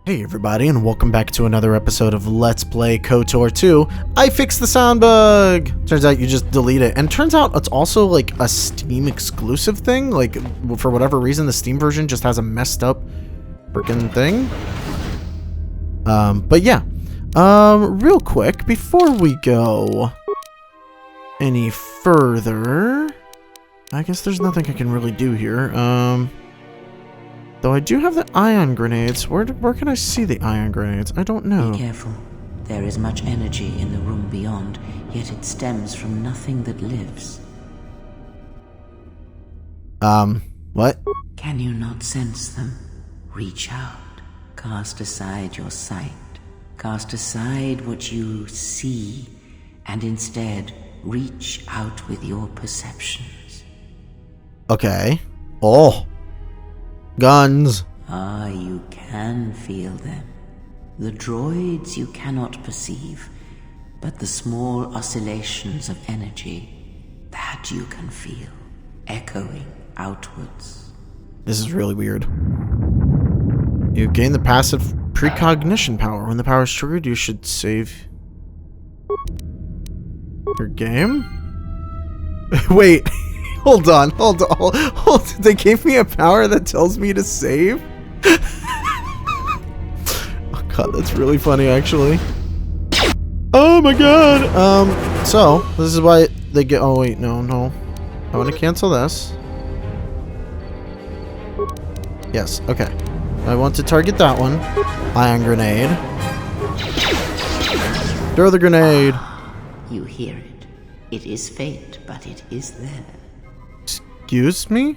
Hey everybody, and welcome back to another episode of Let's Play KOTOR 2. I fixed the sound bug! Turns out you just delete it. And turns out it's also like a Steam exclusive thing. Like, for whatever reason, the Steam version just has a messed up freaking thing. But yeah. Real quick, before we go any further, I guess there's nothing I can really do here. Though I do have the ion grenades. Where can I see the ion grenades? I don't know. Be careful. There is much energy in the room beyond, yet it stems from nothing that lives. What? Can you not sense them? Reach out. Cast aside your sight. Cast aside what you see, and instead reach out with your perceptions. Okay. Oh. Guns. Ah, you can feel them. The droids you cannot perceive, but the small oscillations of energy, that you can feel, echoing outwards. This is really weird. You gain the passive precognition power. When the power is triggered, you should save your game? Wait. Hold on. They gave me a power that tells me to save? Oh god, that's really funny, actually. Oh my god! So, this is why they get... Oh wait, no. I want to cancel this. Yes, okay. I want to target that one. Ion grenade. Throw the grenade. You hear it. It is fate, but it is there. Excuse me?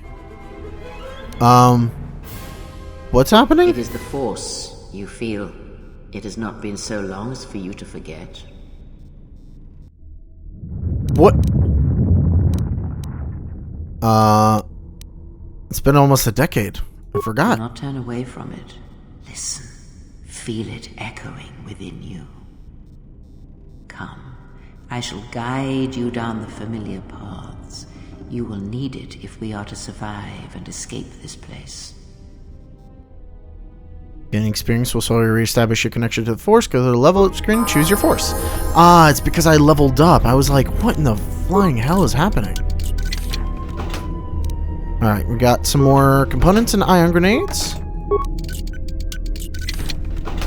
What's happening? It is the Force, you feel. It has not been so long as for you to forget. What? It's been almost a decade. I forgot. Do not turn away from it. Listen. Feel it echoing within you. Come. I shall guide you down the familiar paths. You will need it if we are to survive and escape this place. Gaining experience will slowly reestablish your connection to the Force. Go to the level up screen, choose your Force. Ah, it's because I leveled up. I was like, what in the flying hell is happening? Alright, we got some more components and ion grenades.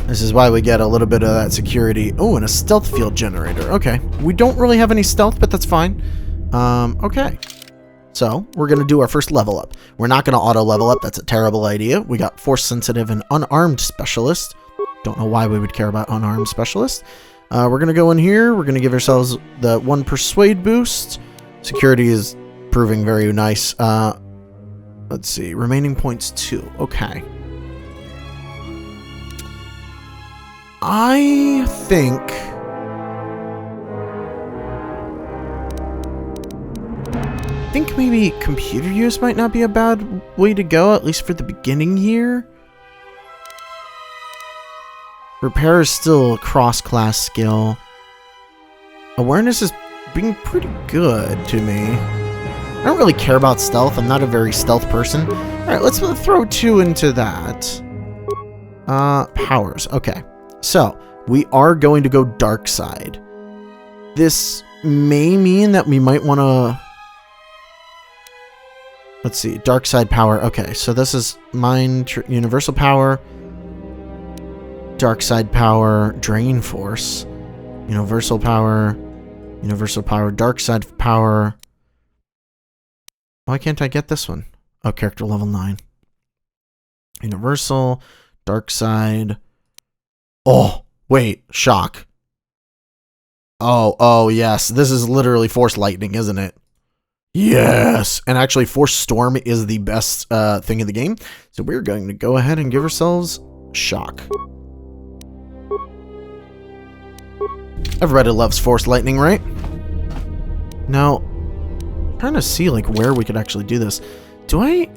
This is why we get a little bit of that security. Oh, and a stealth field generator. Okay. We don't really have any stealth, but that's fine. Okay. So, we're going to do our first level up. We're not going to auto level up. That's a terrible idea. We got Force Sensitive and Unarmed Specialist. Don't know why we would care about Unarmed Specialist. We're going to go in here. We're going to give ourselves the 1 Persuade boost. Security is proving very nice. Let's see. Remaining points 2. Okay. I think... maybe computer use might not be a bad way to go, at least for the beginning here. Repair is still a cross-class skill. Awareness is being pretty good to me. I don't really care about stealth. I'm not a very stealth person. Alright, let's throw 2 into that. Powers. Okay. So, we are going to go dark side. This may mean that we might want to... Let's see, dark side power. Okay, so this is universal power, dark side power, drain force, universal power, dark side power. Why can't I get this one? Oh, character level 9. Universal, dark side. Oh, wait, shock. Oh, yes, this is literally force lightning, isn't it? Yes! And actually, Force Storm is the best thing in the game. So we're going to go ahead and give ourselves Shock. Everybody loves Force Lightning, right? Now, I'm trying to see like where we could actually do this. Do I...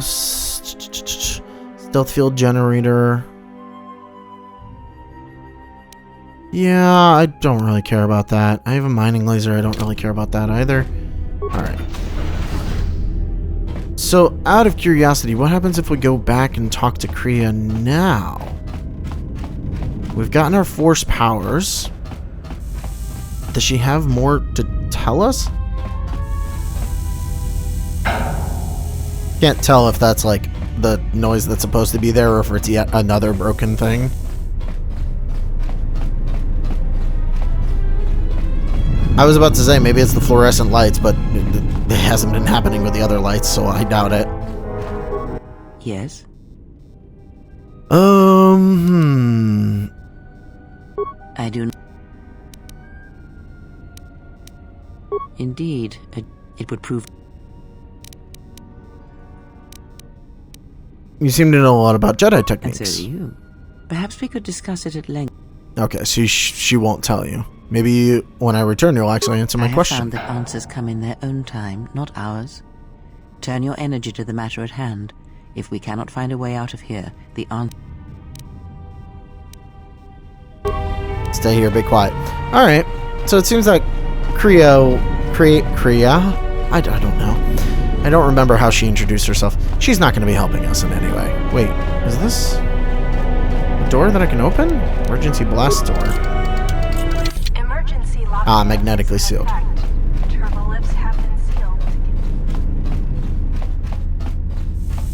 Stealth Field Generator... Yeah, I don't really care about that. I have a mining laser. I don't really care about that either. Alright. So So, out of curiosity, what happens if we go back and talk to Kriya now? We've gotten our force powers. Does she have more to tell us? Can't tell if that's like the noise that's supposed to be there or if it's yet another broken thing. I was about to say maybe it's the fluorescent lights, but it hasn't been happening with the other lights, so I doubt it. Yes? I do not. Indeed, it would prove. You seem to know a lot about Jedi And techniques. so do you. Perhaps we could discuss it at length. Okay, so she won't tell you. Maybe when I return, you'll actually answer my I have question. found that answers come in their own time, not ours. Turn your energy to the matter at hand. If we cannot find a way out of here, the answer... Stay here, be quiet. Alright, so it seems like Kriya? I don't know. I don't remember how she introduced herself. She's not going to be helping us in any way. Wait, is this a door that I can open? Emergency blast door. Emergency lock. Magnetically sealed. Turbo lifts have been sealed.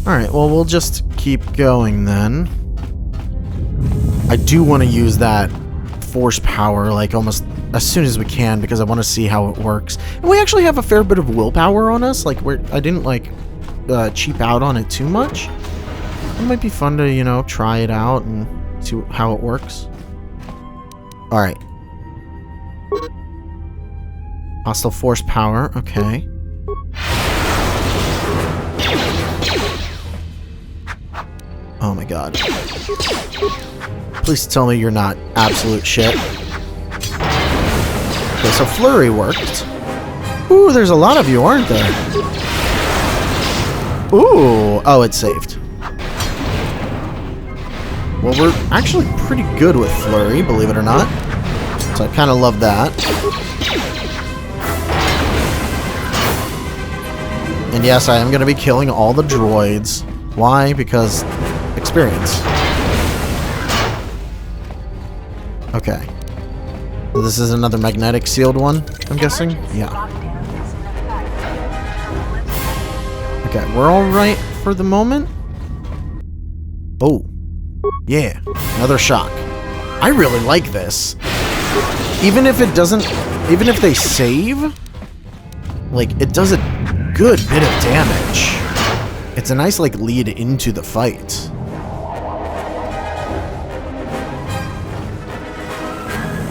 Alright, well, we'll just keep going then. I do want to use that force power, like, almost as soon as we can, because I want to see how it works. And we actually have a fair bit of willpower on us. Like, I didn't, like, cheap out on it too much. It might be fun to, you know, try it out and see how it works. Alright. Hostile force power, okay. Oh my god. Please tell me you're not absolute shit. Okay, so flurry worked. Ooh, there's a lot of you, aren't there? Ooh, oh, it saved. Well, we're actually pretty good with flurry, believe it or not. So I kind of love that. And yes, I am going to be killing all the droids. Why? Because experience. Okay. So this is another magnetic sealed one, I'm guessing? Yeah. Okay, we're alright for the moment. Oh. Yeah. Another shock. I really like this. Even if it doesn't... Even if they save... Like, it does a good bit of damage. It's a nice, like, lead into the fight.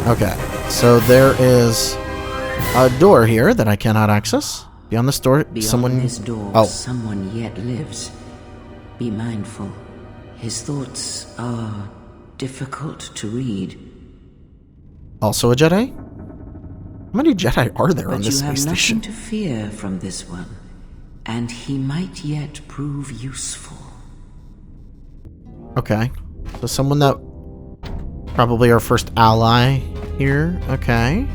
Okay, so there is a door here that I cannot access. Beyond this door, Beyond this door, someone yet lives. Be mindful. His thoughts are difficult to read. Also a Jedi? How many Jedi are there on this space But you have station? nothing to fear from this one, and he might yet prove useful. Okay, so someone that... Probably our first ally here. Okay.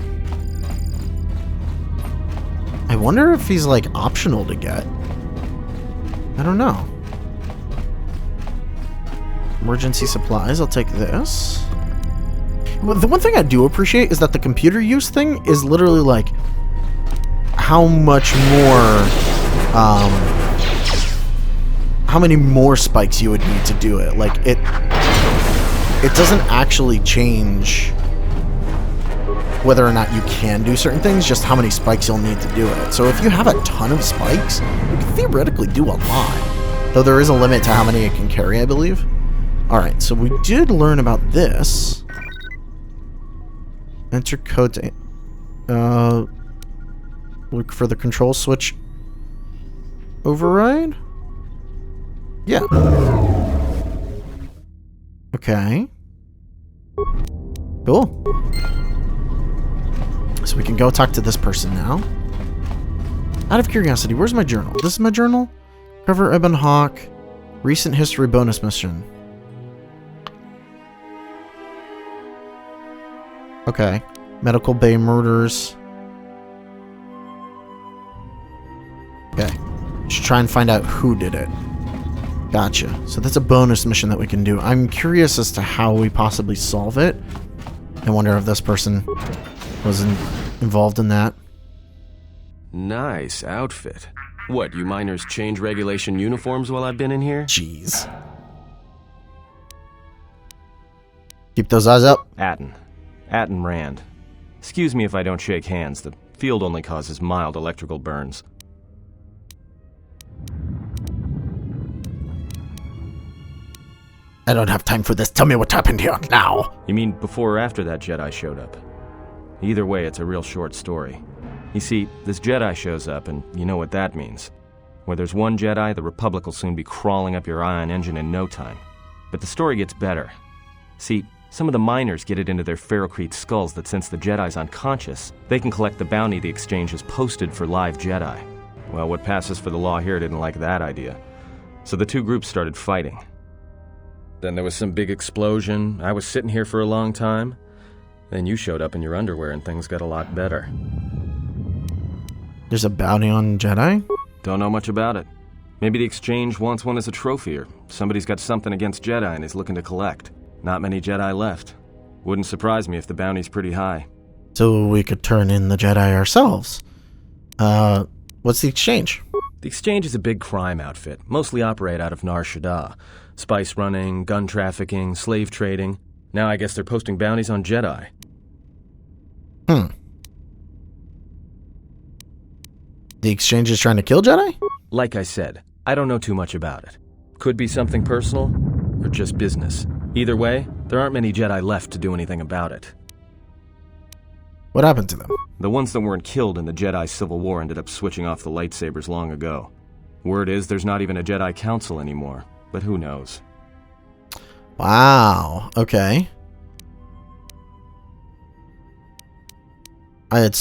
I wonder if he's, like, optional to get. I don't know. Emergency supplies. I'll take this. Well, the one thing I do appreciate is that the computer use thing is literally, like, how much more, how many more spikes you would need to do it. Like, it doesn't actually change whether or not you can do certain things, just how many spikes you'll need to do it. So if you have a ton of spikes, you can theoretically do a lot. Though there is a limit to how many it can carry, I believe. Alright, so we did learn about this. Enter code to... look for the control switch. Override? Yeah. Okay. Cool. So we can go talk to this person now. Out of curiosity, where's my journal? This is my journal? Cover Ebon Hawk. Recent history bonus mission. Okay. Medical Bay murders. Okay. to try and find out who did it. Gotcha. So that's a bonus mission that we can do. I'm curious as to how we possibly solve it. I wonder if this person was involved in that. Nice outfit. What, you miners change regulation uniforms while I've been in here? Jeez. Keep those eyes up. Atten Rand. Excuse me if I don't shake hands. The field only causes mild electrical burns. I don't have time for this. Tell me what happened here now. You mean before or after that Jedi showed up? Either way, it's a real short story. You see, this Jedi shows up, and you know what that means. Where there's one Jedi, the Republic will soon be crawling up your ion engine in no time. But the story gets better. See, some of the miners get it into their ferrocrete skulls that since the Jedi's unconscious, they can collect the bounty the Exchange has posted for live Jedi. Well, what passes for the law here didn't like that idea. So the two groups started fighting. Then there was some big explosion. I was sitting here for a long time. Then you showed up in your underwear and things got a lot better. There's a bounty on Jedi? Don't know much about it. Maybe the Exchange wants one as a trophy, or somebody's got something against Jedi and is looking to collect. Not many Jedi left. Wouldn't surprise me if the bounty's pretty high. So we could turn in the Jedi ourselves. What's the Exchange? The Exchange is a big crime outfit, mostly operate out of Nar Shaddaa. Spice running, gun trafficking, slave trading. Now I guess they're posting bounties on Jedi. The Exchange is trying to kill Jedi? Like I said, I don't know too much about it. Could be something personal, or just business. Either way, there aren't many Jedi left to do anything about it. What happened to them? The ones that weren't killed in the Jedi Civil War ended up switching off the lightsabers long ago. Word is there's not even a Jedi Council anymore, but who knows? Wow, okay. The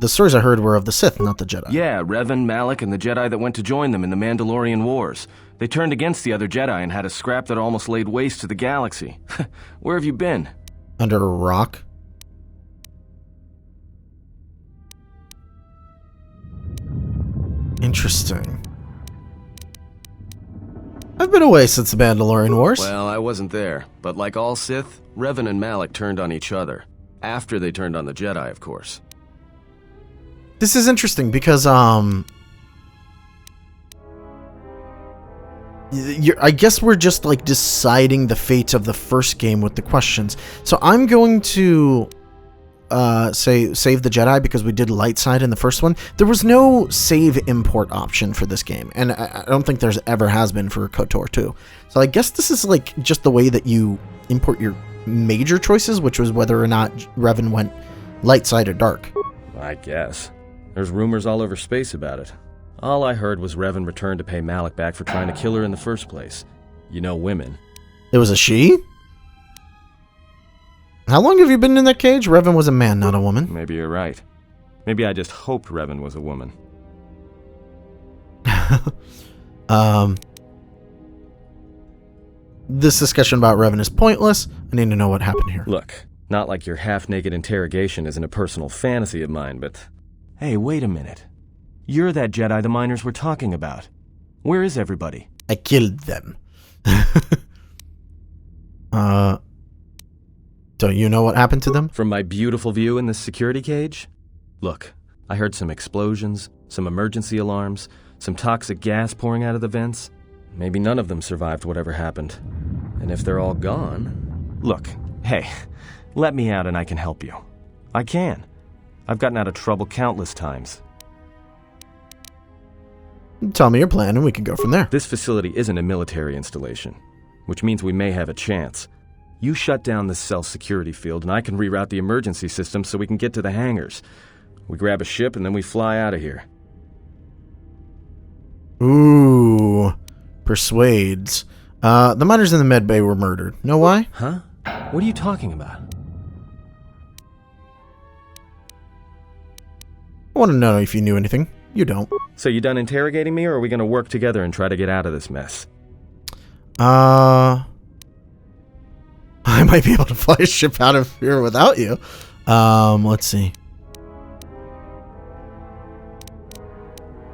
stories I heard were of the Sith, not the Jedi. Yeah, Revan, Malak, and the Jedi that went to join them in the Mandalorian Wars. They turned against the other Jedi and had a scrap that almost laid waste to the galaxy. Where have you been? Under a rock? Interesting. I've been away since the Mandalorian Wars. Well, I wasn't there, but like all Sith, Revan and Malak turned on each other. After they turned on the Jedi, of course. This is interesting because, I guess we're just, like, deciding the fate of the first game with the questions. So I'm going to, say, save the Jedi because we did light side in the first one. There was no save import option for this game, and I don't think there's ever has been for KOTOR 2. So I guess this is, like, just the way that you import your major choices, which was whether or not Revan went light side or dark. I guess. There's rumors all over space about it. All I heard was Revan returned to pay Malak back for trying to kill her in the first place. You know women. It was a she? How long have you been in that cage? Revan was a man, not a woman. Maybe you're right. Maybe I just hoped Revan was a woman. This discussion about Revan is pointless. I need to know what happened here. Look, not like your half-naked interrogation isn't a personal fantasy of mine, but... Hey, wait a minute. You're that Jedi the miners were talking about. Where is everybody? I killed them. Don't you know what happened to them? From my beautiful view in this security cage? Look, I heard some explosions, some emergency alarms, some toxic gas pouring out of the vents. Maybe none of them survived whatever happened. And if they're all gone... Look, hey, let me out and I can help you. I can. I've gotten out of trouble countless times. Tell me your plan and we can go from there. This facility isn't a military installation, which means we may have a chance. You shut down this cell security field and I can reroute the emergency system so we can get to the hangars. We grab a ship and then we fly out of here. Ooh... Persuades. The miners in the med bay were murdered. Know why? Huh? What are you talking about? I want to know if you knew anything. You don't. So you done interrogating me, or are we going to work together and try to get out of this mess? I might be able to fly a ship out of here without you. Let's see.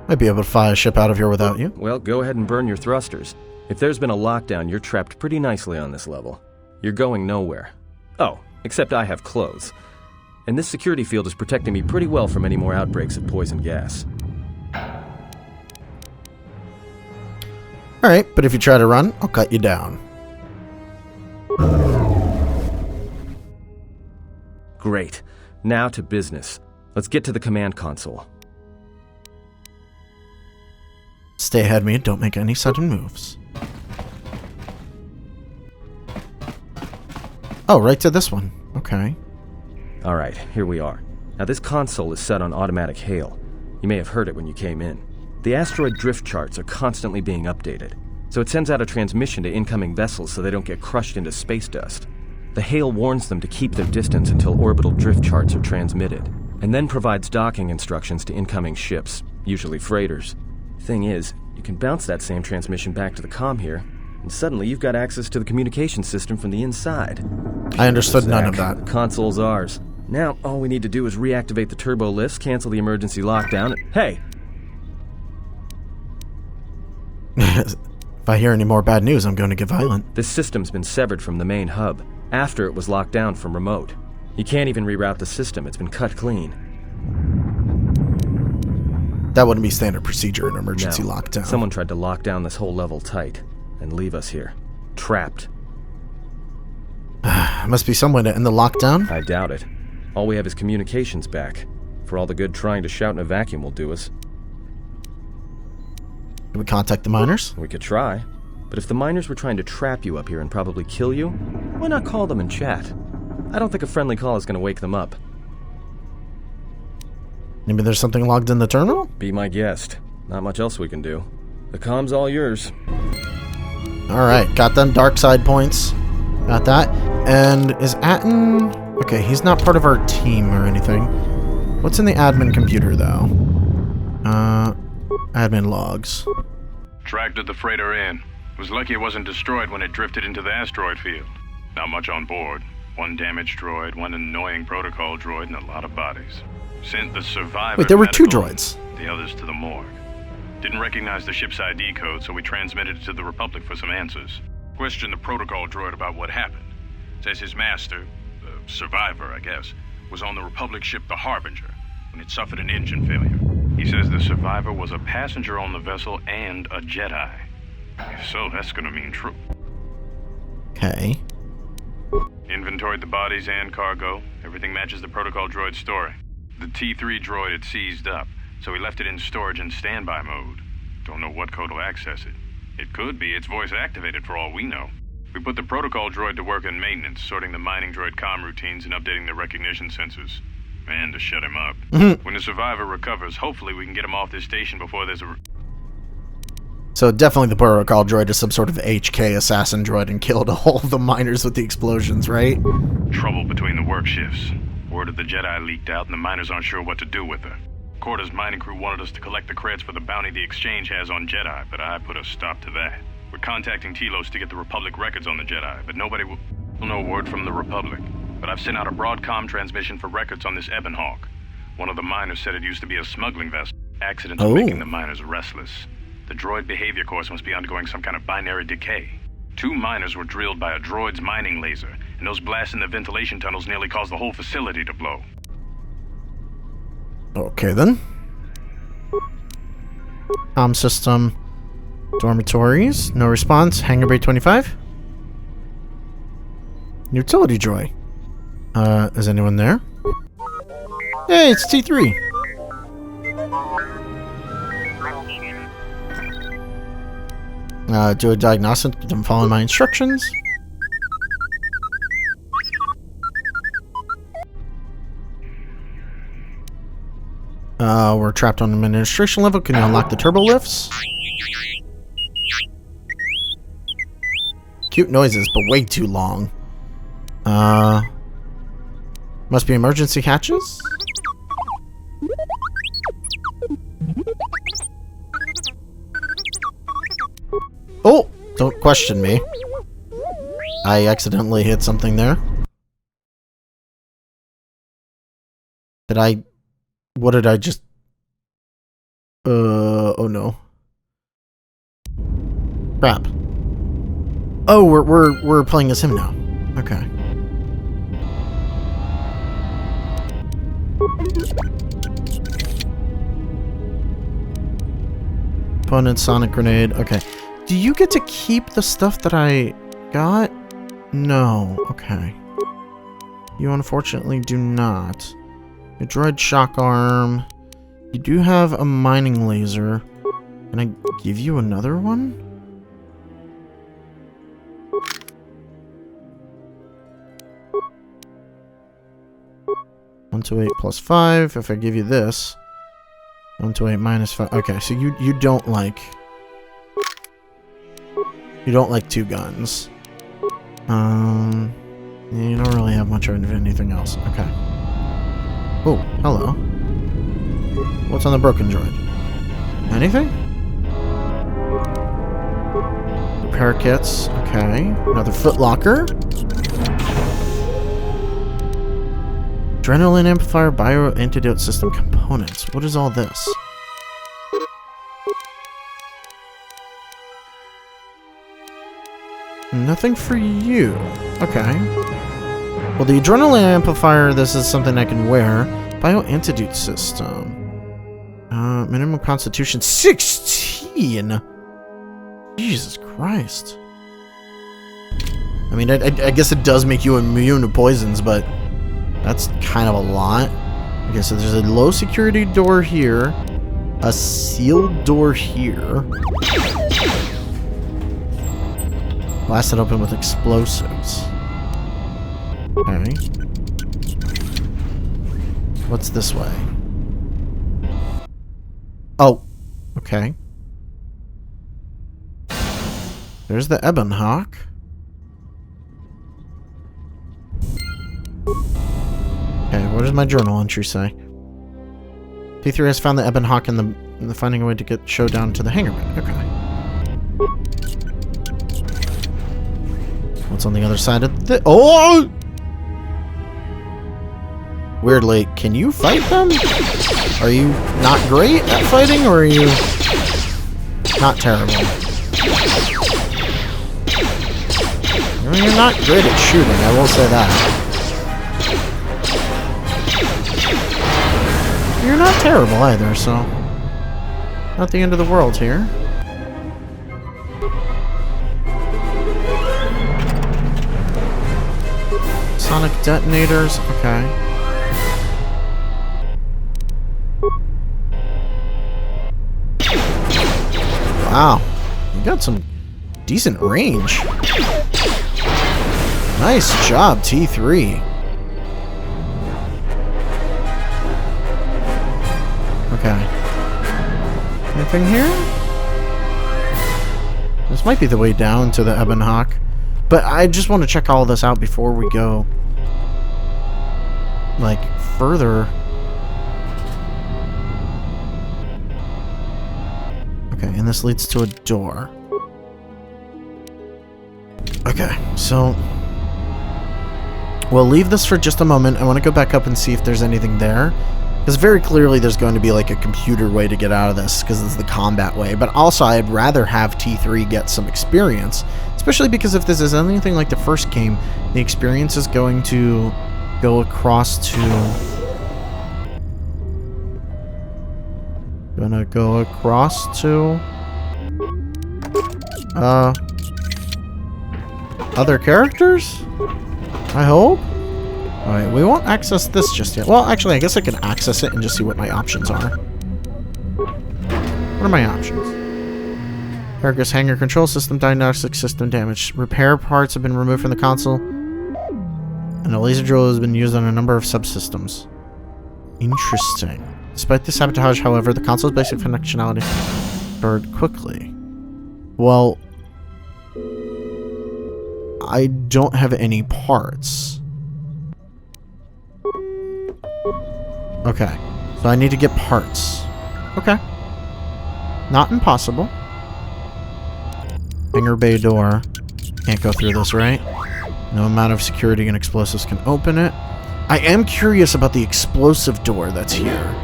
Might be able to fly a ship out of here without you. Well, go ahead and burn your thrusters. If there's been a lockdown, you're trapped pretty nicely on this level. You're going nowhere. Oh, except I have clothes. And this security field is protecting me pretty well from any more outbreaks of poison gas. Alright, but if you try to run, I'll cut you down. Great. Now to business. Let's get to the command console. Stay ahead of me and don't make any sudden moves. Oh, right to this one. Okay. Alright, here we are. Now this console is set on automatic hail. You may have heard it when you came in. The asteroid drift charts are constantly being updated, so it sends out a transmission to incoming vessels so they don't get crushed into space dust. The hail warns them to keep their distance until orbital drift charts are transmitted, and then provides docking instructions to incoming ships, usually freighters. Thing is, you can bounce that same transmission back to the comm here, and suddenly you've got access to the communication system from the inside. I understood none of that. The console's ours. Now, all we need to do is reactivate the turbo lifts, cancel the emergency lockdown. Hey! If I hear any more bad news, I'm going to get violent. This system's been severed from the main hub, after it was locked down from remote. You can't even reroute the system, it's been cut clean. That wouldn't be standard procedure in emergency No, lockdown. someone tried to lock down this whole level tight, and leave us here. Trapped. Must be some way to end the lockdown. I doubt it. All we have is communications back. For all the good trying to shout in a vacuum will do us. Can we contact the miners? We could try. But if the miners were trying to trap you up here and probably kill you, why not call them and chat? I don't think a friendly call is going to wake them up. Maybe there's something logged in the terminal? Be my guest. Not much else we can do. The comm's all yours. Alright, got them dark side points. Got that. And is Atten... Okay, he's not part of our team or anything. What's in the admin computer, though? Admin logs. Tracked the freighter in. Was lucky it wasn't destroyed when it drifted into the asteroid field. Not much on board. One damaged droid, one annoying protocol droid, and a lot of bodies. Sent the survivor. Wait, there were two medical, droids. The others to the morgue. Didn't recognize the ship's ID code, so we transmitted it to the Republic for some answers. Questioned the protocol droid about what happened. Says his master, the survivor, I guess, was on the Republic ship the Harbinger when it suffered an engine failure. He says the survivor was a passenger on the vessel and a Jedi. If so, that's gonna mean true. Okay. Inventoried the bodies and cargo. Everything matches the protocol droid's story. The T3 droid had seized up, so we left it in storage and standby mode. Don't know what code will access it. It could be it's voice activated for all we know. We put the protocol droid to work in maintenance, sorting the mining droid comm routines and updating the recognition sensors. And to shut him up. When the survivor recovers, hopefully we can get him off this station before there's a... So definitely the protocol droid is some sort of HK assassin droid and killed all of the miners with the explosions, right? Trouble between the work shifts. Word of the Jedi leaked out and the miners aren't sure what to do with her. KOTOR's mining crew wanted us to collect the creds for the bounty the Exchange has on Jedi, but I put a stop to that. We're contacting Telos to get the Republic records on the Jedi, but nobody will... No word from the Republic. But I've sent out a broadcom transmission for records on this Ebonhawk. One of the miners said it used to be a smuggling vessel. Accidents are making the miners restless. The droid behavior course must be undergoing some kind of binary decay. 2 miners were drilled by a droid's mining laser, and those blasts in the ventilation tunnels nearly caused the whole facility to blow. Okay, then. Comm system. Dormitories. No response. Hangar Bay 25. Utility droid. Is anyone there? Hey, it's T3. Do a diagnostic. I'm following my instructions. We're trapped on administration level. Can you unlock the turbo lifts? Cute noises, but way too long. Must be emergency hatches? Oh! Don't question me. I accidentally hit something there. What did I just... Oh no. Crap. Oh, we're playing as him now. Okay. Opponent sonic grenade. Okay. Do you get to keep the stuff that I got? No. Okay. You unfortunately do not. A droid shock arm. You do have a mining laser. Can I give you another one? One to 8 plus 5. If I give you this. 1 to 8 minus 5. Okay, so you don't like... You don't like two guns. Yeah, you don't really have much of anything else. Okay. Oh, hello. What's on the broken droid? Anything? Repair kits. Okay. Another footlocker. Adrenaline amplifier, bio antidote system components. What is all this? Nothing for you. Okay. Well, the adrenaline amplifier, this is something I can wear. Bio antidote system. Minimum constitution 16! Jesus Christ. I mean, I guess it does make you immune to poisons, but that's kind of a lot. Okay, so there's a low security door here. A sealed door here. Blasted open with explosives. Okay. What's this way? Oh. Okay. There's the Ebon Hawk. Okay, what does my journal entry say? T3 has found the Ebon Hawk and the finding a way to get showdown to the hangar bay. Okay. What's on the other side of the... Oh! Weirdly, can you fight them? Are you not great at fighting, or are you not terrible? I mean, you're not great at shooting, I will say that. You're not terrible either, so... Not the end of the world here. Sonic detonators, okay. Wow, you got some decent range. Nice job, T3. Okay. Anything here? This might be the way down to the Ebon Hawk. But I just want to check all this out before we go, like, further. Okay, and this leads to a door. Okay, so we'll leave this for just a moment. I want to go back up and see if there's anything there. Because very clearly there's going to be like a computer way to get out of this, because it's the combat way. But also I'd rather have T3 get some experience. Especially because if this is anything like the first game, the experience is going to go across to... Gonna go across to... other characters? I hope? Alright, we won't access this just yet. Well, actually, I guess I can access it and just see what my options are. What are my options? Carcass hangar control system, diagnostic system damage. Repair parts have been removed from the console. And a laser drill has been used on a number of subsystems. Interesting. Despite the sabotage, however, the console's basic functionality restored quickly. Well, I don't have any parts. Okay. So I need to get parts. Okay. Not impossible. Hangar bay door. Can't go through this, right? No amount of security and explosives can open it. I am curious about the explosive door that's here.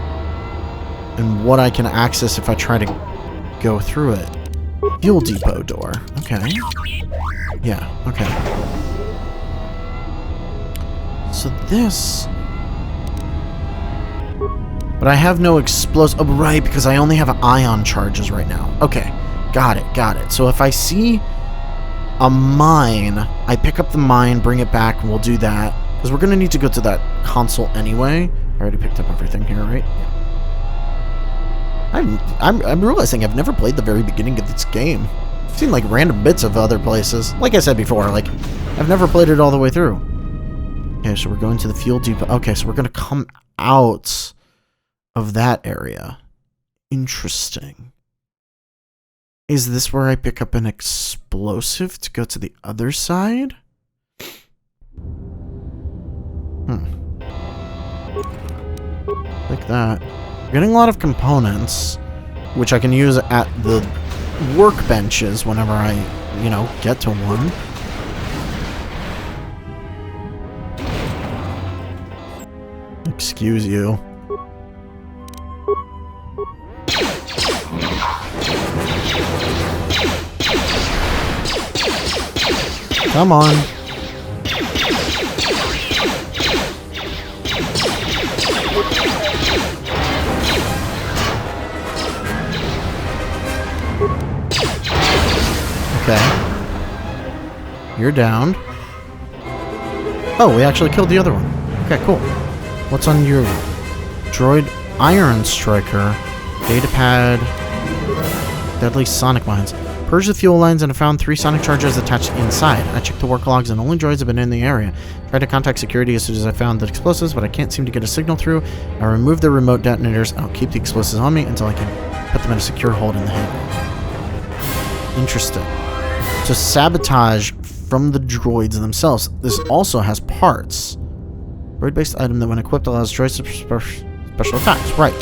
and what I can access if I try to go through it. Fuel depot door. Okay. Yeah, okay. So this... But I have no explosive... Oh, right, because I only have ion charges right now. Okay, got it. So if I see a mine, I pick up the mine, bring it back, and we'll do that. Because we're going to need to go to that console anyway. I already picked up everything here, right? Yeah. I'm realizing I've never played the very beginning of this game. I've seen, like, random bits of other places. Like I said before, like, I've never played it all the way through. Okay, so we're going to the fuel depot. Okay, so we're going to come out of that area. Interesting. Is this where I pick up an explosive to go to the other side? Like that. I'm getting a lot of components, which I can use at the workbenches whenever I, you know, get to one. Excuse you. Come on. Okay. You're down. Oh, we actually killed the other one. Okay, cool. What's on your droid? Iron Striker. Datapad. Deadly Sonic Mines. Purged the fuel lines and have found 3 sonic charges attached inside. I checked the work logs and only droids have been in the area. Tried to contact security as soon as I found the explosives, but I can't seem to get a signal through. I removed the remote detonators. I'll keep the explosives on me until I can put them in a secure hold in the hangar. Interesting. So sabotage from the droids themselves. This also has parts. Droid-based item that when equipped allows droids to special attacks. Right.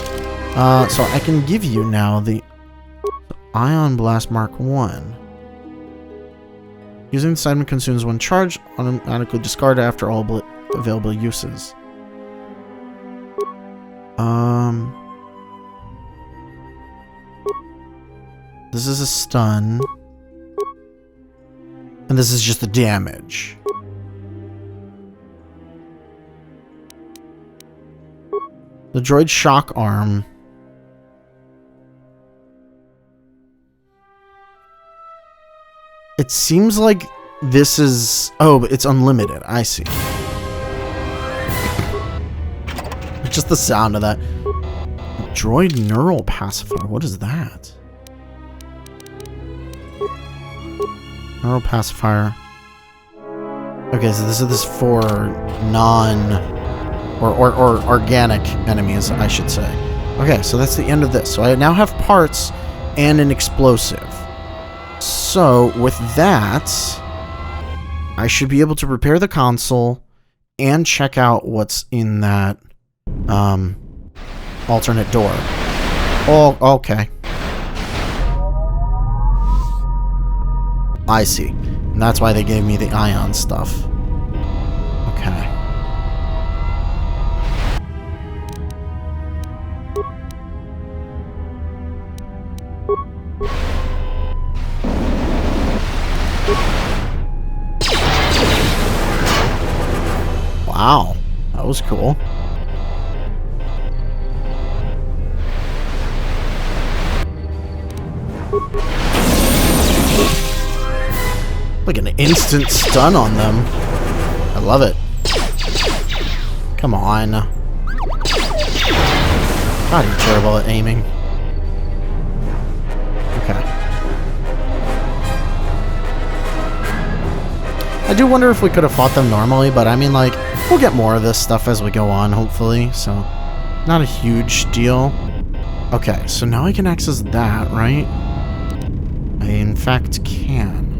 So I can give you now the Ion Blast Mark 1. Using this item consumes when charged, automatically discarded after all available uses. This is a stun. And this is just the damage. The droid shock arm. It seems like this is... Oh, but it's unlimited. I see. Just the sound of that. Droid neural pacifier. What is that? Neural pacifier. Okay, so this is for non... Or organic enemies, I should say. Okay, so that's the end of this. So I now have parts and an explosive. So, with that, I should be able to repair the console and check out what's in that alternate door. Oh, okay. I see. And that's why they gave me the ion stuff. Okay. Wow, that was cool. Like an instant stun on them. I love it. Come on. God, you're terrible at aiming. Okay. I do wonder if we could have fought them normally, but I mean, like, we'll get more of this stuff as we go on, hopefully, so not a huge deal. Okay, so now I can access that, right? I, in fact, can.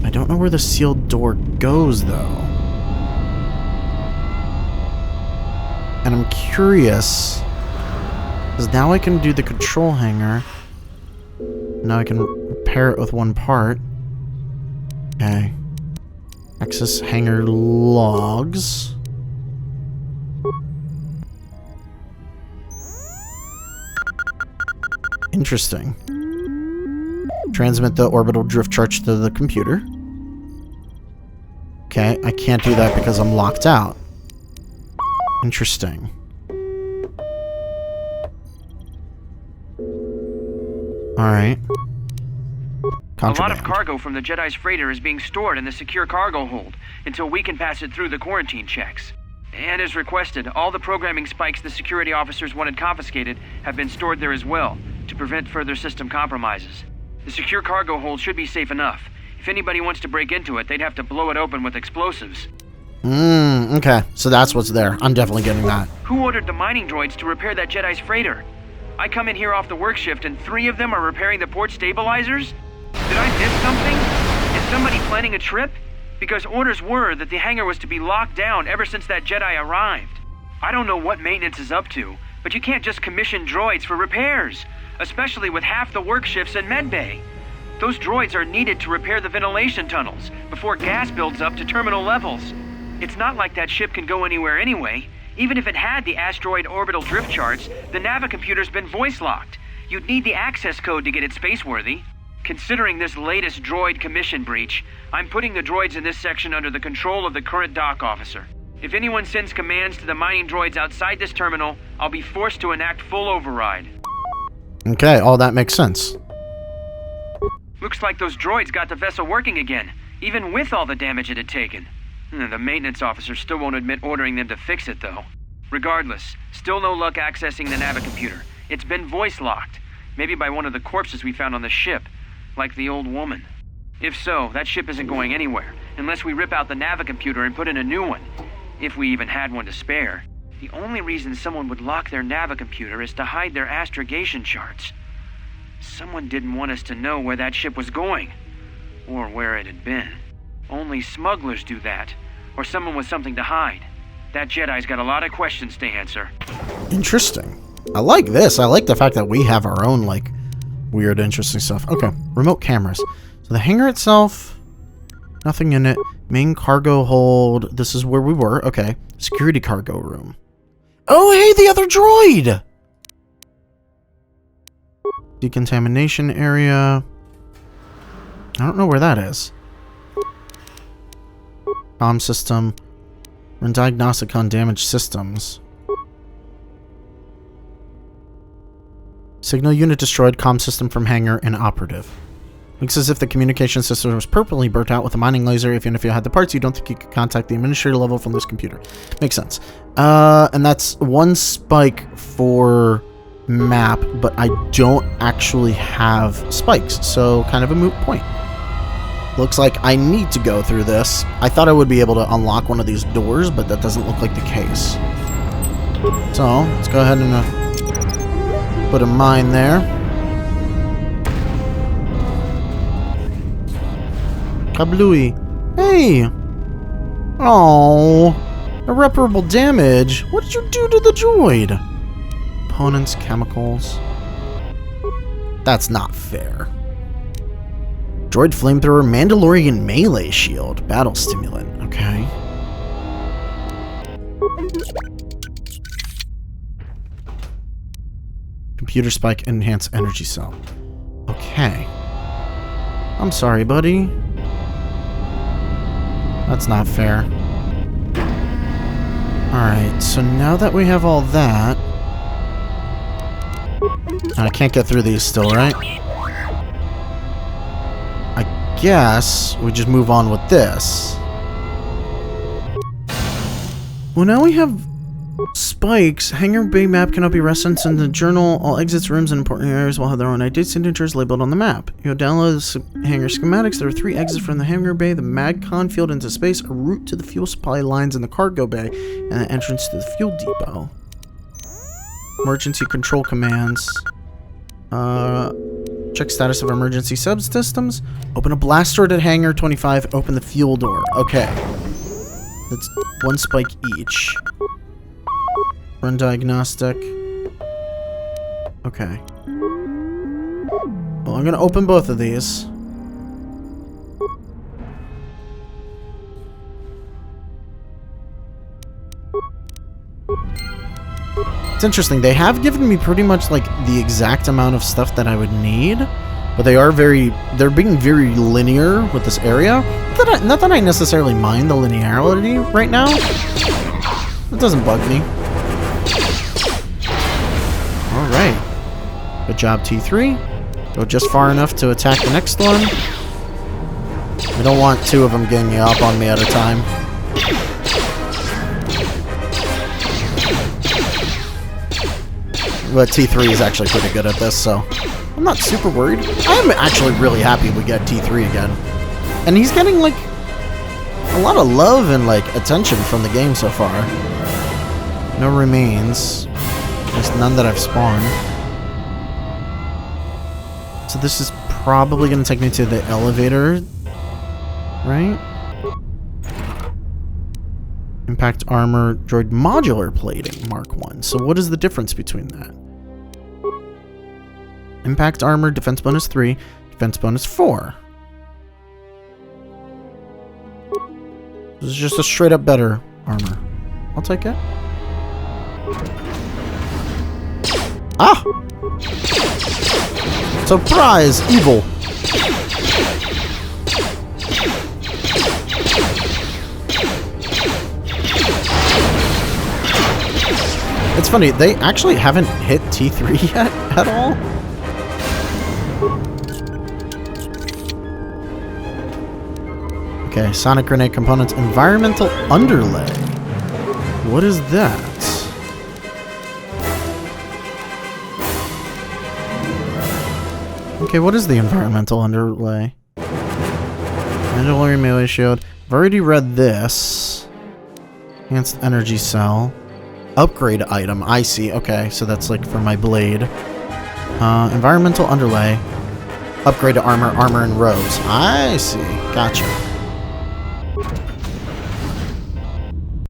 I don't know where the sealed door goes, though. And I'm curious, because now I can do the control hangar. Now I can repair it with one part. Okay. Access hangar logs. Interesting. Transmit the orbital drift charge to the computer. Okay, I can't do that because I'm locked out. Interesting. Alright. A lot of cargo from the Jedi's freighter is being stored in the secure cargo hold until we can pass it through the quarantine checks. And as requested, all the programming spikes the security officers wanted confiscated have been stored there as well, to prevent further system compromises. The secure cargo hold should be safe enough. If anybody wants to break into it, they'd have to blow it open with explosives. Okay. So that's what's there. I'm definitely getting that. Who ordered the mining droids to repair that Jedi's freighter? I come in here off the work shift and 3 of them are repairing the port stabilizers? Did I miss something? Is somebody planning a trip? Because orders were that the hangar was to be locked down ever since that Jedi arrived. I don't know what maintenance is up to, but you can't just commission droids for repairs, especially with half the work shifts in medbay. Those droids are needed to repair the ventilation tunnels before gas builds up to terminal levels. It's not like that ship can go anywhere anyway. Even if it had the asteroid orbital drift charts, the Navicomputer's been voice-locked. You'd need the access code to get it spaceworthy. Considering this latest droid commission breach, I'm putting the droids in this section under the control of the current dock officer. If anyone sends commands to the mining droids outside this terminal, I'll be forced to enact full override. Okay, all that makes sense. Looks like those droids got the vessel working again, even with all the damage it had taken. The maintenance officer still won't admit ordering them to fix it, though. Regardless, still no luck accessing the Navicomputer. It's been voice-locked, maybe by one of the corpses we found on the ship, like the old woman. If so, that ship isn't going anywhere, unless we rip out the Navicomputer and put in a new one, if we even had one to spare. The only reason someone would lock their Navicomputer is to hide their astrogation charts. Someone didn't want us to know where that ship was going, or where it had been. Only smugglers do that, or someone with something to hide. That Jedi's got a lot of questions to answer. Interesting. I like this. I like the fact that we have our own, like, weird, interesting stuff. Okay, remote cameras. So the hangar itself, nothing in it. Main cargo hold. This is where we were. Okay. Security cargo room. Oh, hey, the other droid! Decontamination area. I don't know where that is. Comm system. Run diagnostic on damaged systems. Signal unit destroyed. Comm system from hangar inoperative. Looks as if the communication system was purposely burnt out with a mining laser. Even if you had the parts, you don't think you could contact the administrator level from this computer. Makes sense. And that's one spike for map, but I don't actually have spikes, so kind of a moot point. Looks like I need to go through this. I thought I would be able to unlock one of these doors, but that doesn't look like the case. So, let's go ahead and put a mine there. Kablooey. Hey! Oh, irreparable damage. What did you do to the droid? Components, chemicals. That's not fair. Droid flamethrower, Mandalorian melee shield, battle stimulant. Okay. Computer spike, enhance energy cell. Okay. I'm sorry, buddy. That's not fair. Alright, so now that we have all that... I can't get through these still, right? I guess we just move on with this. Well, now we have spikes. Hangar bay map cannot be referenced in the journal. All exits, rooms, and important areas will have their own ID signatures labeled on the map. You'll download the hangar schematics. There are 3 exits from the hangar bay, the MagCon field into space, a route to the fuel supply lines in the cargo bay, and an entrance to the fuel depot. Emergency control commands. Check status of emergency subsystems. Open a blast door at hangar 25. Open the fuel door. Okay. That's 1 spike each. Run diagnostic. Okay. Well, I'm gonna open both of these. It's interesting. They have given me pretty much like the exact amount of stuff that I would need, but they're being very linear with this area. Not that I necessarily mind the linearity right now. It doesn't bug me. Alright. Good job, T3. Go just far enough to attack the next one. I don't want two of them ganging up on me at a time. But T3 is actually pretty good at this, so I'm not super worried. I'm actually really happy we get T3 again. And he's getting, like, a lot of love and, like, attention from the game so far. No remains. There's none that I've spawned. So this is probably going to take me to the elevator, right? Impact armor, droid modular plating, Mark 1. So what is the difference between that? Impact armor, defense bonus 3, defense bonus 4. This is just a straight up better armor. I'll take it. Ah! Surprise! Evil! It's funny, they actually haven't hit T3 yet at all. Okay, sonic grenade components, environmental underlay. What is that? Okay, what is the environmental underlay? Mandalorian melee shield. I've already read this. Enhanced energy cell. Upgrade item. I see. Okay, so that's like for my blade. Environmental underlay. Upgrade to armor, armor, and robes. I see. Gotcha.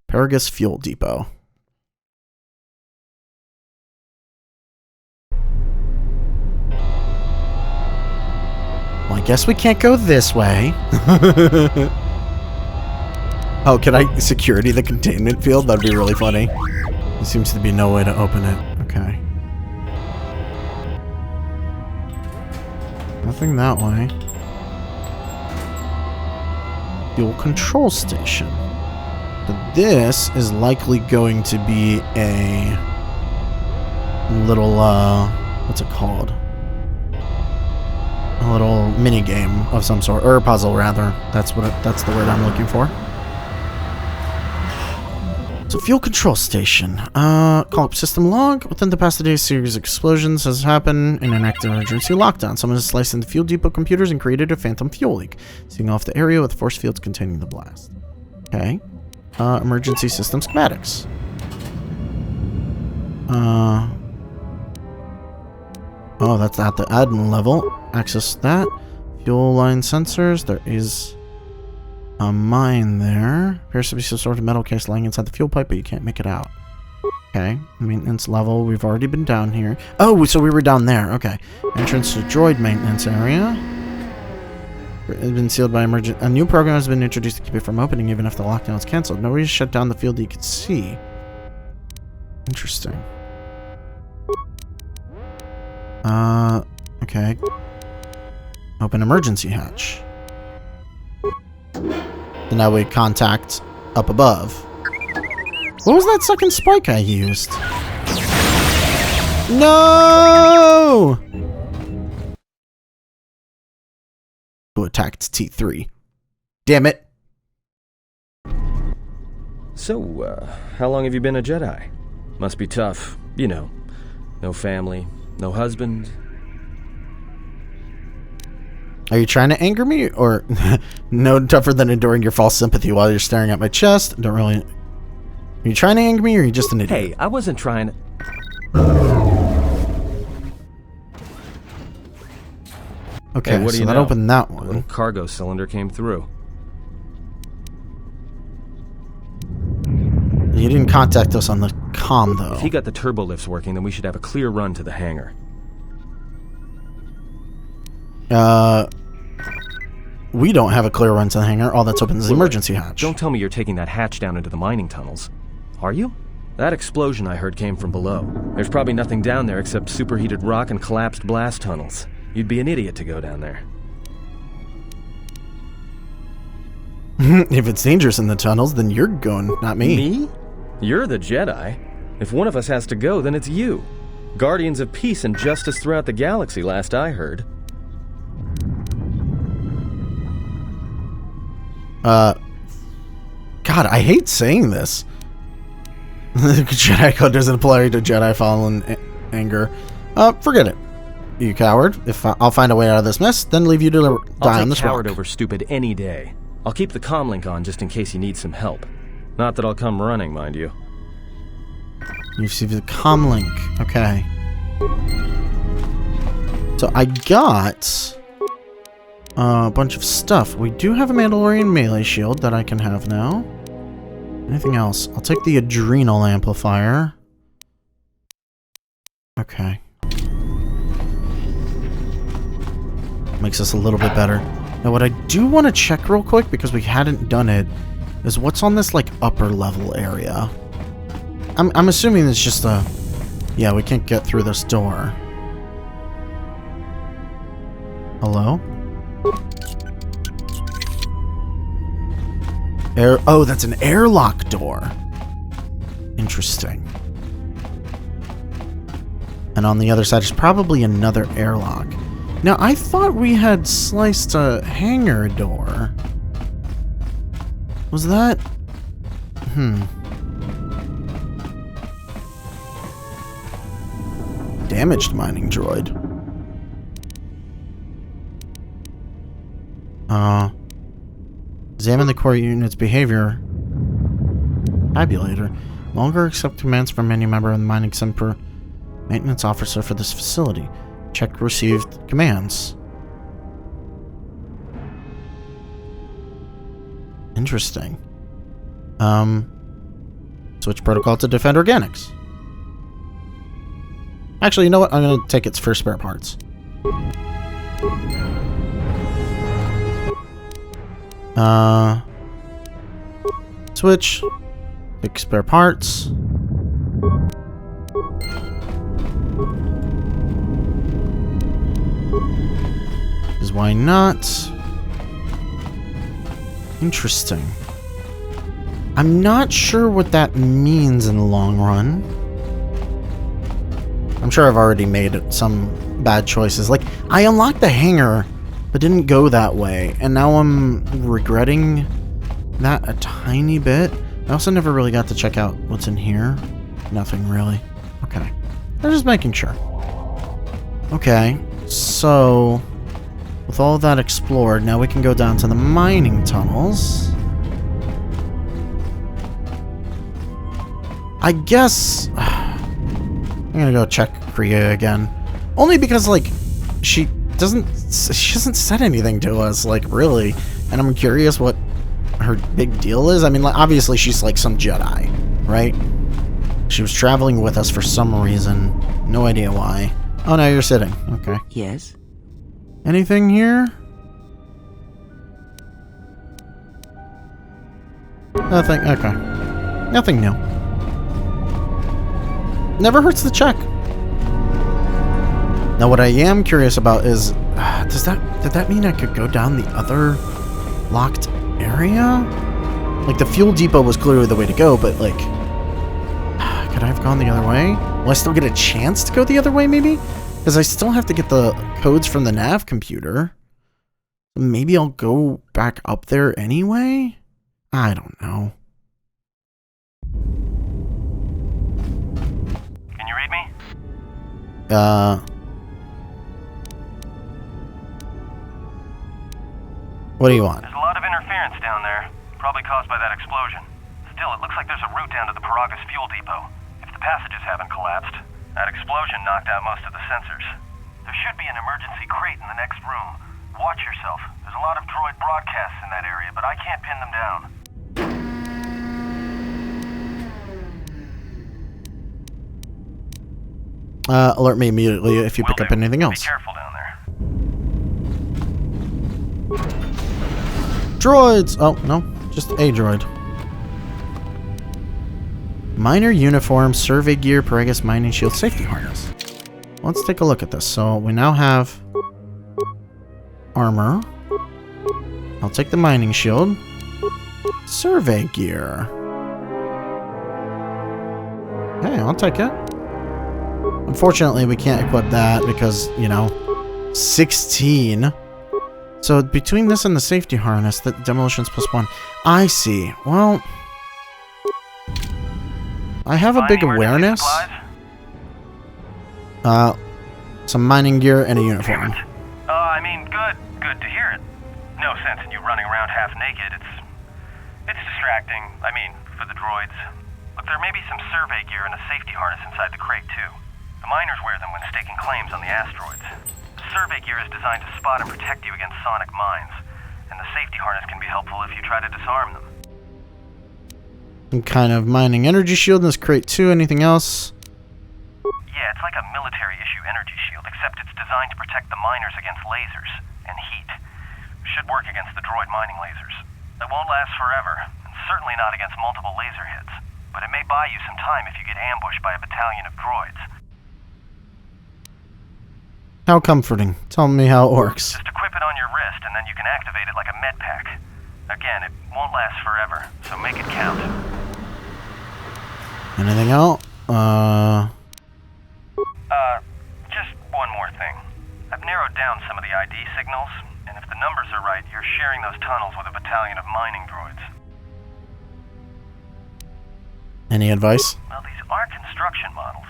Paragus Fuel Depot. Well, I guess we can't go this way. Oh, can I security the containment field? That'd be really funny. There seems to be no way to open it. Okay. Nothing that way. Fuel control station. But this is likely going to be a little, what's it called? A little mini game of some sort, or a puzzle rather. That's the word I'm looking for. So fuel control station. Call up system log. Within the past day, a series of explosions has happened in an active emergency lockdown. Someone has sliced into fuel depot computers and created a phantom fuel leak, seeing off the area with force fields containing the blast. Okay. Emergency system schematics. Oh, that's at the admin level. Access that. Fuel line sensors. There is a mine there. Appears to be some sort of metal case lying inside the fuel pipe, but you can't make it out. Okay. Maintenance level. We've already been down here. Oh, so we were down there. Okay. Entrance to droid maintenance area. It has been sealed by emergent. A new program has been introduced to keep it from opening even if the lockdown is cancelled. No way to shut down the field that you can see. Interesting. Okay. Open emergency hatch. And now we contact up above. What was that second spike I used? No! Who attacked T3? Damn it. So, how long have you been a Jedi? Must be tough. You know, no family, no husband. Are you trying to anger me? Or no tougher than enduring your false sympathy while you're staring at my chest? Don't really... Are you trying to anger me or are you just an idiot? Hey, I wasn't trying to... Okay, hey, what do so you that know? opened that A one. little cargo cylinder came through. You didn't contact us on the comm, though. If he got the turbo lifts working, then we should have a clear run to the hangar. We don't have a clear run to the hangar. All that's open is the emergency hatch. Don't tell me you're taking that hatch down into the mining tunnels. Are you? That explosion I heard came from below. There's probably nothing down there except superheated rock and collapsed blast tunnels. You'd be an idiot to go down there. If it's dangerous in the tunnels, then you're going, not me. Me? You're the Jedi. If one of us has to go, then it's you. Guardians of peace and justice throughout the galaxy, last I heard. God, I hate saying this. Jedi code doesn't apply to Jedi fallen anger. Forget it, you coward. If I'll find a way out of this mess, then leave you to die on this rock. I'll take coward over stupid any day. I'll keep the comlink on just in case you need some help. Not that I'll come running, mind you. You see the comlink. Okay. So I got a bunch of stuff. We do have a Mandalorian melee shield that I can have now. Anything else? I'll take the adrenal amplifier. Okay. Makes us a little bit better. Now what I do want to check real quick, because we hadn't done it, is what's on this like upper level area. I'm assuming it's just a... Yeah, we can't get through this door. Hello? Oh, that's an airlock door. Interesting. And on the other side is probably another airlock. Now, I thought we had sliced a hangar door. Was that... Damaged mining droid. Examine the core unit's behavior. Tabulator. Longer accept commands from any member of the mining center maintenance officer for this facility. Check received commands. Interesting. Switch protocol to defend organics. Actually, you know what? I'm going to take its first spare parts. Switch. Pick spare parts. Because why not? Interesting. I'm not sure what that means in the long run. I'm sure I've already made some bad choices. Like, I unlocked the hangar, but didn't go that way. And now I'm regretting that a tiny bit. I also never really got to check out what's in here. Nothing really. Okay. I'm just making sure. Okay. So, with all of that explored, now we can go down to the mining tunnels. I guess... I'm gonna go check Kriya again. Only because, like, she hasn't said anything to us, like, really. And I'm curious what her big deal is. I mean, like, obviously she's, like, some Jedi, right? She was traveling with us for some reason. No idea why. Oh, now you're sitting. Okay. Yes? Anything here? Nothing. Okay. Nothing new. Never hurts to check. Now, what I am curious about is, did that mean I could go down the other locked area? Like, the fuel depot was clearly the way to go, but, like, could I have gone the other way? Will I still get a chance to go the other way, maybe? Because I still have to get the codes from the nav computer. Maybe I'll go back up there anyway? I don't know. Can you read me? What do you want? There's a lot of interference down there, probably caused by that explosion. Still, it looks like there's a route down to the Paragus fuel depot. If the passages haven't collapsed, that explosion knocked out most of the sensors. There should be an emergency crate in the next room. Watch yourself. There's a lot of droid broadcasts in that area, but I can't pin them down. Alert me immediately if you pick up anything else. Be careful down there. Droids! Oh, no. Just a droid. Miner uniform, survey gear, Paragus mining shield, safety harness. Let's take a look at this. So we now have armor. I'll take the mining shield. Survey gear. Hey, I'll take it. Unfortunately, we can't equip that because, you know, 16. So between this and the safety harness, the demolitions +1. I see. Well, I have a big awareness. Some mining gear and a uniform. I mean, good to hear it. No sense in you running around half naked. It's distracting. I mean, for the droids. Look, there may be some survey gear and a safety harness inside the crate, too. The miners wear them when staking claims on the asteroids. The survey gear is designed to spot and protect you against sonic mines, and the safety harness can be helpful if you try to disarm them. Some kind of mining energy shield in this crate, too. Anything else? Yeah, it's like a military-issue energy shield, except it's designed to protect the miners against lasers and heat. Should work against the droid mining lasers. It won't last forever, and certainly not against multiple laser hits. But it may buy you some time if you get ambushed by a battalion of droids. How comforting. Tell me how it works. Just equip it on your wrist, and then you can activate it like a med pack. Again, it won't last forever, so make it count. Anything else? Just one more thing. I've narrowed down some of the ID signals, and if the numbers are right, you're sharing those tunnels with a battalion of mining droids. Any advice? Well, these are construction models.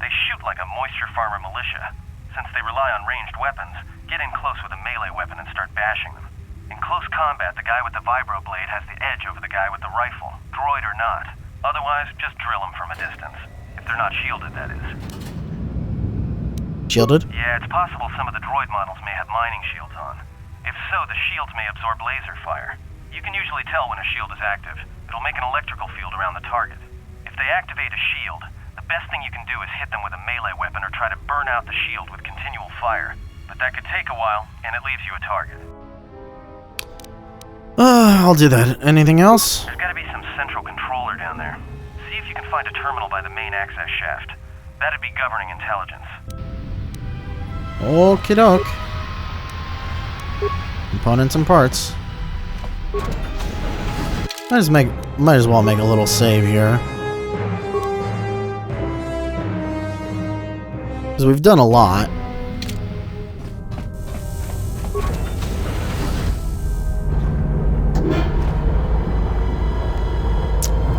They shoot like a moisture farmer militia. Since they rely on ranged weapons, get in close with a melee weapon and start bashing them. In close combat, the guy with the vibro blade has the edge over the guy with the rifle, droid or not. Otherwise, just drill them from a distance. If they're not shielded, that is. Shielded? Yeah, it's possible some of the droid models may have mining shields on. If so, the shields may absorb laser fire. You can usually tell when a shield is active. It'll make an electrical field around the target. If they activate a shield, the best thing you can do is hit them with a melee weapon or try to burn out the shield with continual fire. But that could take a while, and it leaves you a target. I'll do that. Anything else? There's gotta be some central controller down there. See if you can find a terminal by the main access shaft. That'd be governing intelligence. Okie doke. Components and parts. Might as well make a little save here. Because we've done a lot.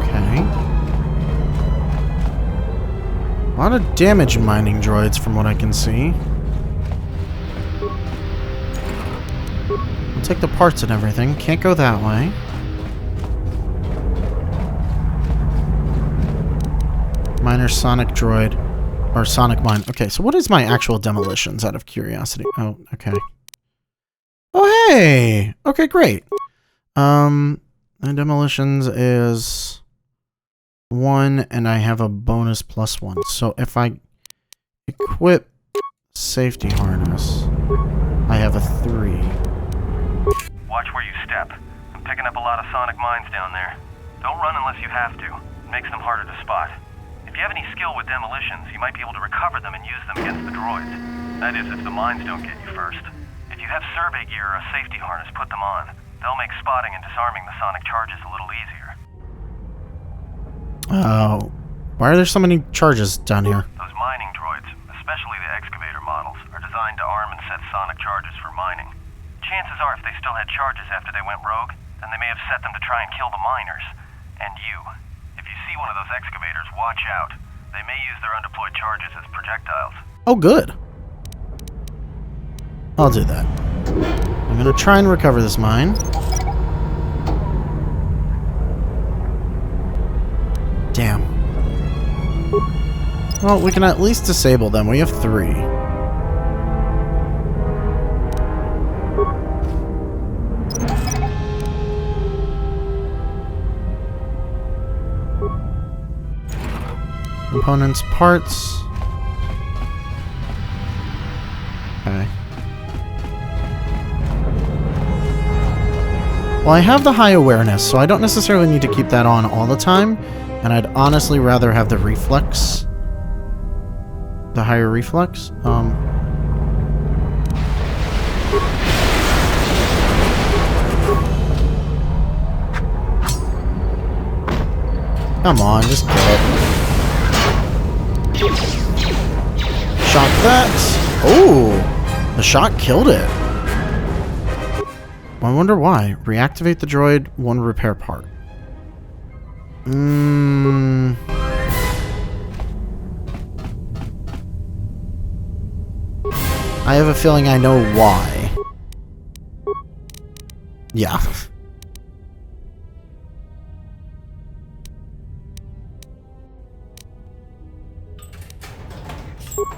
Okay. A lot of damage mining droids from what I can see. I'll take the parts and everything. Can't go that way. Miner sonic droid. Or sonic mine. Okay, so what is my actual demolitions out of curiosity? Oh, okay. Oh, hey! Okay, great. My demolitions is 1, and I have a bonus +1. So if I equip safety harness, I have a 3. Watch where you step. I'm picking up a lot of sonic mines down there. Don't run unless you have to. It makes them harder to spot. If you have any skill with demolitions, you might be able to recover them and use them against the droids. That is, if the mines don't get you first. If you have survey gear or a safety harness, put them on. They'll make spotting and disarming the sonic charges a little easier. Why are there so many charges down here? Those mining droids, especially the excavator models, are designed to arm and set sonic charges for mining. Chances are if they still had charges after they went rogue, then they may have set them to try and kill the miners. And you. If you see one of those excavators, watch out. They may use their undeployed charges as projectiles. Oh, good. I'll do that. I'm gonna try and recover this mine. Damn. Well, we can at least disable them. We have 3. Components, parts. Okay. Well, I have the high awareness, so I don't necessarily need to keep that on all the time. And I'd honestly rather have the reflex. The higher reflex. Come on, just kill it. Shock that. Oh, the shot killed it. I wonder why. Reactivate the droid, 1 repair part. I have a feeling I know why. Yeah.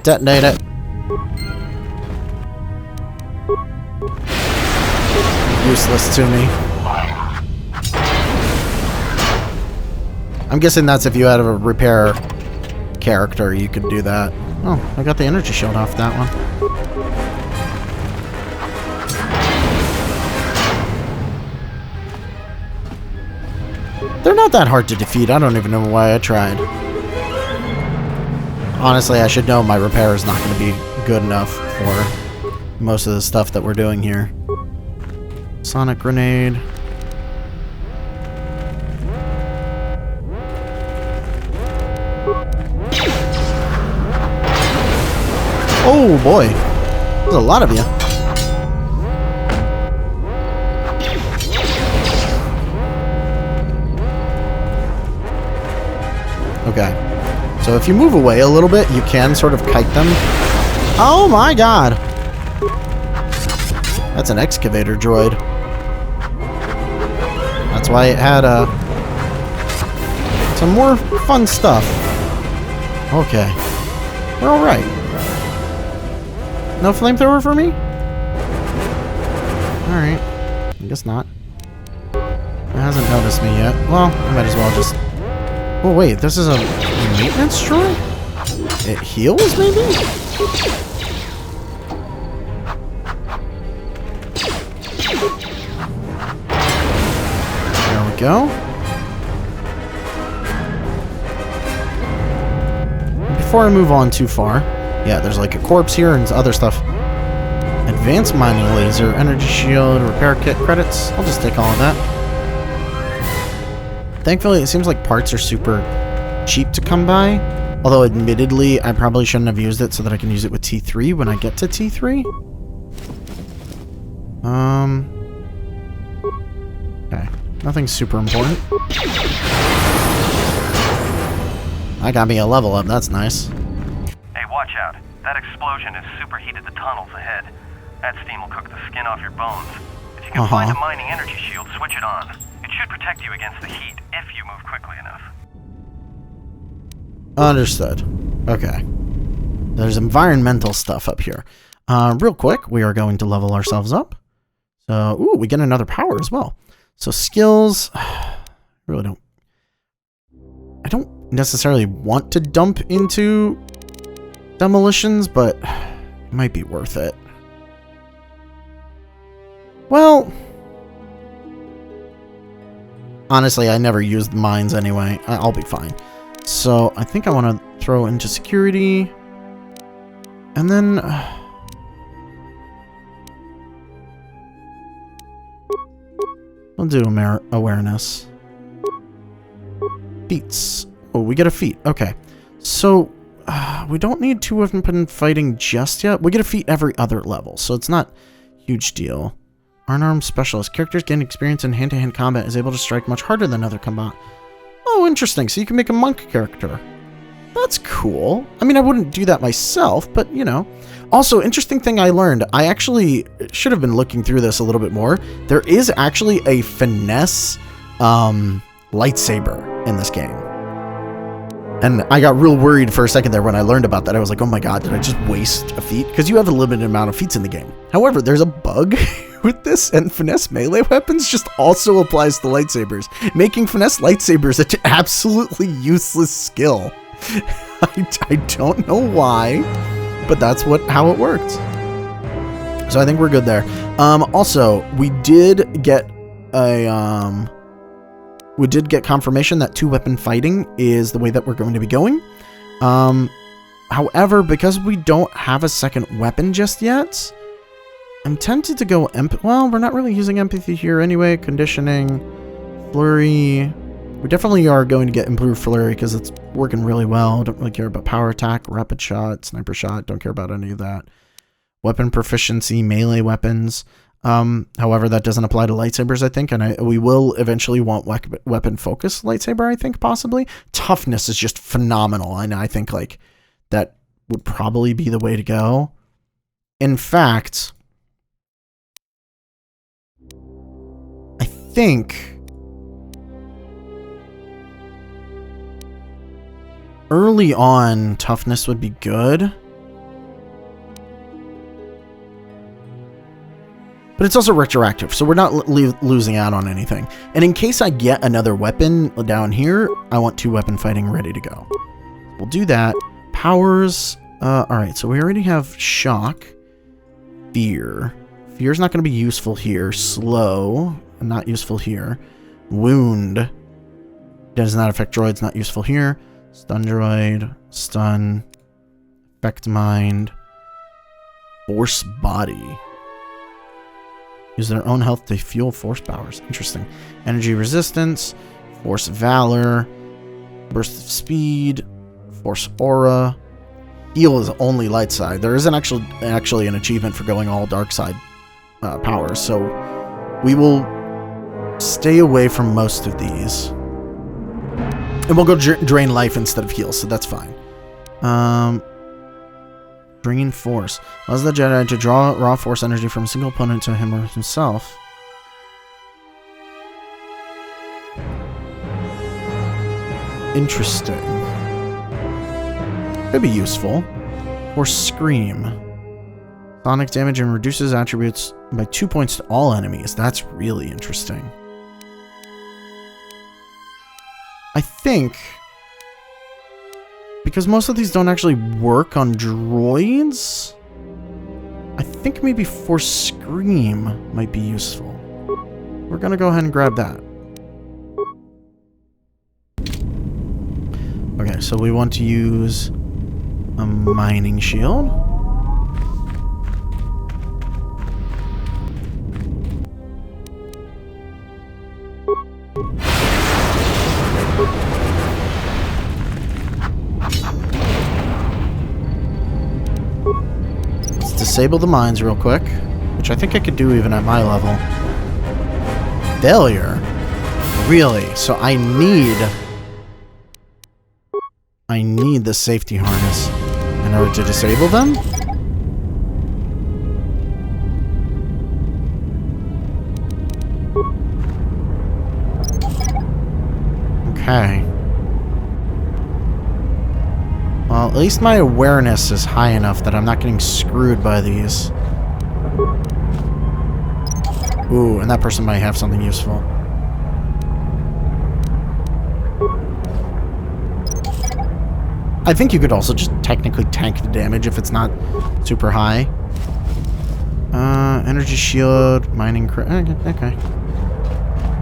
Detonate it. Useless to me. I'm guessing that's if you had a repair character, you could do that. Oh, I got the energy shield off that one. They're not that hard to defeat. I don't even know why I tried. Honestly, I should know my repair is not going to be good enough for most of the stuff that we're doing here. Sonic grenade. Oh boy, there's a lot of you. Okay, so if you move away a little bit, you can sort of kite them. Oh my god! That's an excavator droid. That's why it had some more fun stuff. Okay, we're alright. No flamethrower for me? Alright. I guess not. It hasn't noticed me yet. Well, I might as well just... Oh wait, this is a maintenance droid? It heals, maybe? There we go. Before I move on too far... Yeah, there's like a corpse here and other stuff. Advanced mining laser, energy shield, repair kit credits. I'll just take all of that. Thankfully, it seems like parts are super cheap to come by. Although, admittedly, I probably shouldn't have used it so that I can use it with T3 when I get to T3. Okay. Nothing super important. I got me a level up. That's nice. Watch out. That explosion has superheated the tunnels ahead. That steam will cook the skin off your bones. If you can find a mining energy shield, switch it on. It should protect you against the heat if you move quickly enough. Understood. Okay. There's environmental stuff up here. Real quick, we are going to level ourselves up. So, ooh, we get another power as well. So skills, really don't... I don't necessarily want to dump into... demolitions, but it might be worth it. Well, honestly, I never used mines anyway. I'll be fine. So I think I want to throw into security. And then... we'll do awareness. Feats. Oh, we get a feat. Okay. So... we don't need to have been fighting just yet. We get a feat every other level, so it's not a huge deal. Unarmed specialist. Characters gain experience in hand-to-hand combat is able to strike much harder than other combat. Oh, interesting. So you can make a monk character. That's cool. I mean, I wouldn't do that myself, but, you know. Also, interesting thing I learned. I actually should have been looking through this a little bit more. There is actually a finesse lightsaber in this game. And I got real worried for a second there when I learned about that. I was like, oh my god, did I just waste a feat? Because you have a limited amount of feats in the game. However, there's a bug with this, and finesse melee weapons just also applies to lightsabers, making finesse lightsabers an absolutely useless skill. I don't know why, but that's how it worked. So I think we're good there. Also, we did get a we did get confirmation that 2-weapon fighting is the way that we're going to be going. However, because we don't have a second weapon just yet, I'm tempted to go well, we're not really using empathy here anyway. Conditioning, flurry. We definitely are going to get improved flurry because it's working really well. Don't really care about power attack, rapid shot, sniper shot. Don't care about any of that. Weapon proficiency, melee weapons. However, that doesn't apply to lightsabers, I think, and we will eventually want weapon focus lightsaber, I think, possibly. Toughness is just phenomenal, and I think like that would probably be the way to go. In fact, I think early on toughness would be good. But it's also retroactive, so we're not losing out on anything. And in case I get another weapon down here, I want 2-weapon fighting ready to go. We'll do that. Powers. Alright, so we already have shock. Fear. Fear's not going to be useful here. Slow. Not useful here. Wound. Does not affect droids. Not useful here. Stun droid. Stun. Affect mind. Force body. Use their own health to fuel force powers. Interesting. Energy resistance, force valor, burst of speed, force aura. Heal is only light side. There isn't actually an achievement for going all dark side powers, so we will stay away from most of these. And we'll go drain life instead of heal, so that's fine. Drain force. Allows the Jedi to draw raw force energy from a single opponent to him or himself. Interesting. Could be useful. Or scream. Sonic damage and reduces attributes by 2 points to all enemies. That's really interesting. I think, because most of these don't actually work on droids, I think maybe Force Scream might be useful. We're gonna go ahead and grab that. Okay, so we want to use a mining shield. Let's disable the mines real quick, which I think I could do even at my level. Failure? Really? So I need the safety harness in order to disable them? Okay. Well, at least my awareness is high enough that I'm not getting screwed by these. Ooh, and that person might have something useful. I think you could also just technically tank the damage if it's not super high. Energy shield, mining okay.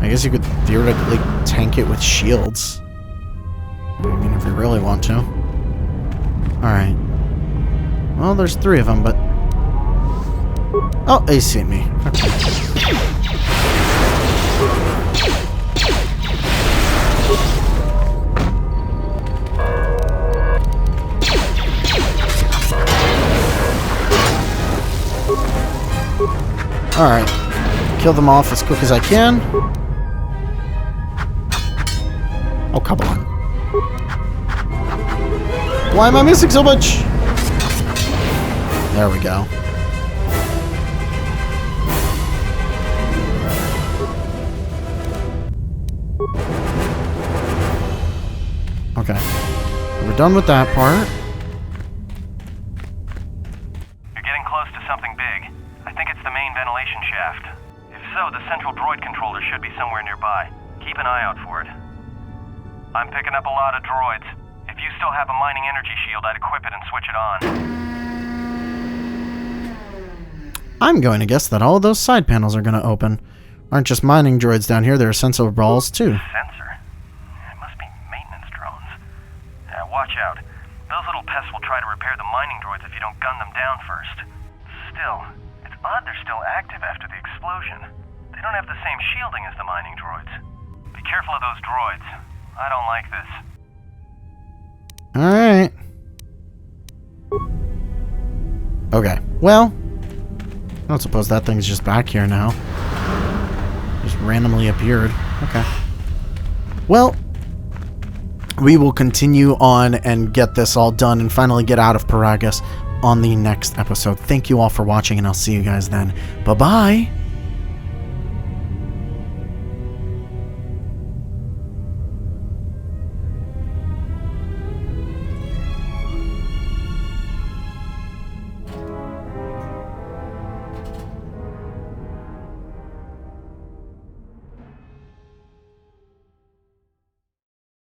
I guess you could theoretically tank it with shields. I mean, if you really want to. Alright. Well, there's 3 of them, but... Oh, they see me. Okay. Alright. Kill them off as quick as I can. Oh, come on. Why am I missing so much? There we go. Okay. We're done with that part. You're getting close to something big. I think it's the main ventilation shaft. If so, the central droid controller should be somewhere nearby. Keep an eye out for it. I'm picking up a lot of droids. If you still have a mining energy shield, I'd equip it and switch it on. I'm going to guess that all of those side panels are going to open. Aren't just mining droids down here, there are sensor balls too. Sensor? watch out. Those little pests will try to repair the mining droids if you don't gun them down first. Still, it's odd they're still active after the explosion. They don't have the same shielding as the mining droids. Be careful of those droids. I don't like this. Alright. Okay, well, I don't suppose that thing's just back here now. Just randomly appeared. Okay. Well, we will continue on and get this all done and finally get out of Paragus on the next episode. Thank you all for watching, and I'll see you guys then. Bye-bye!